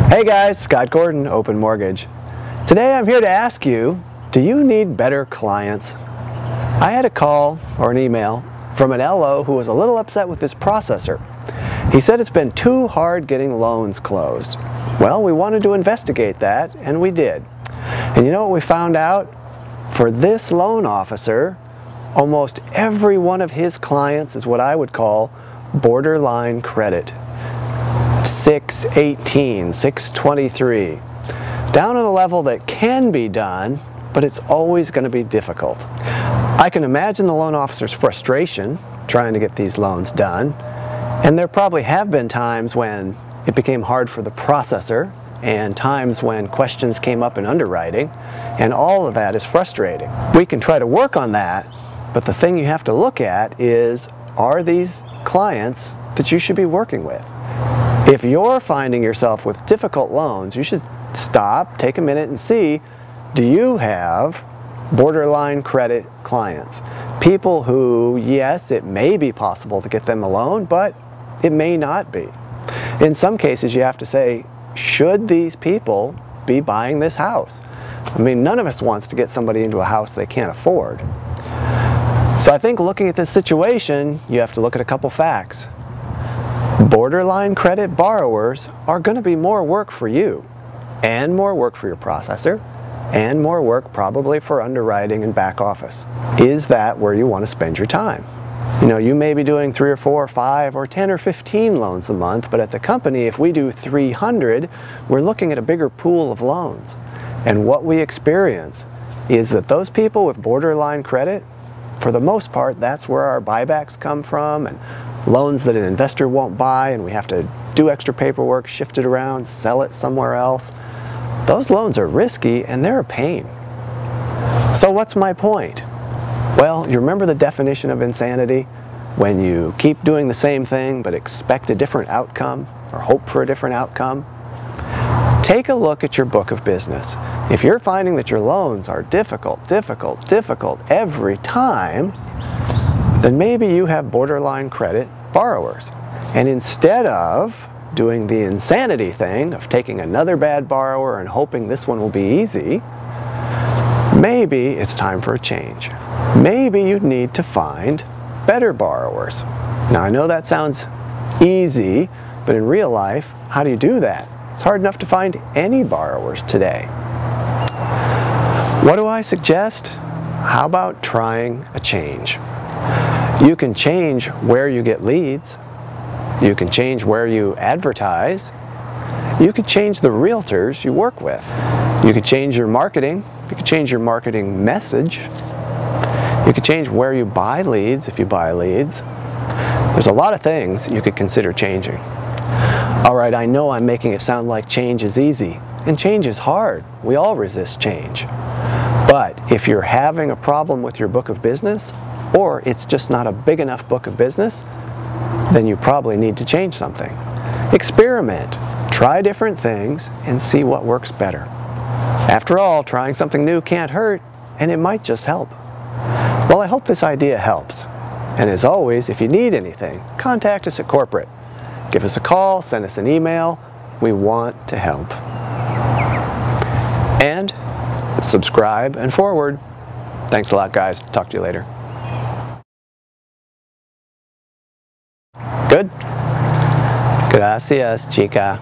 Hey guys, Scott Gordon, Open Mortgage. Today I'm here to ask you, do you need better clients? I had a call or an email from an LO who was a little upset with this processor. He said it's been too hard getting loans closed. Well, we wanted to investigate that, and we did. And you know what we found out? For this loan officer, almost every one of his clients is what I would call borderline credit. 618, 623. Down at a level that can be done, but it's always going to be difficult. I can imagine the loan officer's frustration trying to get these loans done, and there probably have been times when it became hard for the processor and times when questions came up in underwriting, and all of that is frustrating. We can try to work on that, but the thing you have to look at is, are these clients that you should be working with? If you're finding yourself with difficult loans, you should stop, take a minute and see, do you have borderline credit clients? People who, yes, it may be possible to get them a loan, but it may not be. In some cases, you have to say, should these people be buying this house? I mean, none of us wants to get somebody into a house they can't afford. So I think looking at this situation, you have to look at a couple facts. Borderline credit borrowers are going to be more work for you, and more work for your processor, and more work probably for underwriting and back office. Is that where you want to spend your time? You know, you may be doing 3 or 4 or 5 or 10 or 15 loans a month, but at the company, if we do 300, we're looking at a bigger pool of loans. And what we experience is that those people with borderline credit, for the most part, that's where our buybacks come from, and loans that an investor won't buy and we have to do extra paperwork, shift it around, sell it somewhere else. Those loans are risky and they're a pain. So what's my point? Well, you remember the definition of insanity? When you keep doing the same thing but expect a different outcome or hope for a different outcome? Take a look at your book of business. If you're finding that your loans are difficult every time, then maybe you have borderline credit borrowers. And instead of doing the insanity thing of taking another bad borrower and hoping this one will be easy, maybe it's time for a change. Maybe you need to find better borrowers. Now I know that sounds easy, but in real life, how do you do that? It's hard enough to find any borrowers today. What do I suggest? How about trying a change? You can change where you get leads. You can change where you advertise. You could change the realtors you work with. You could change your marketing. You could change your marketing message. You could change where you buy leads if you buy leads. There's a lot of things you could consider changing. All right, I know I'm making it sound like change is easy, and change is hard. We all resist change. But if you're having a problem with your book of business, or it's just not a big enough book of business, then you probably need to change something. Experiment, try different things, and see what works better. After all, trying something new can't hurt, and it might just help. Well, I hope this idea helps. And as always, if you need anything, contact us at corporate. Give us a call, send us an email. We want to help. And subscribe and forward. Thanks a lot, guys. Talk to you later. Good? Gracias, chica.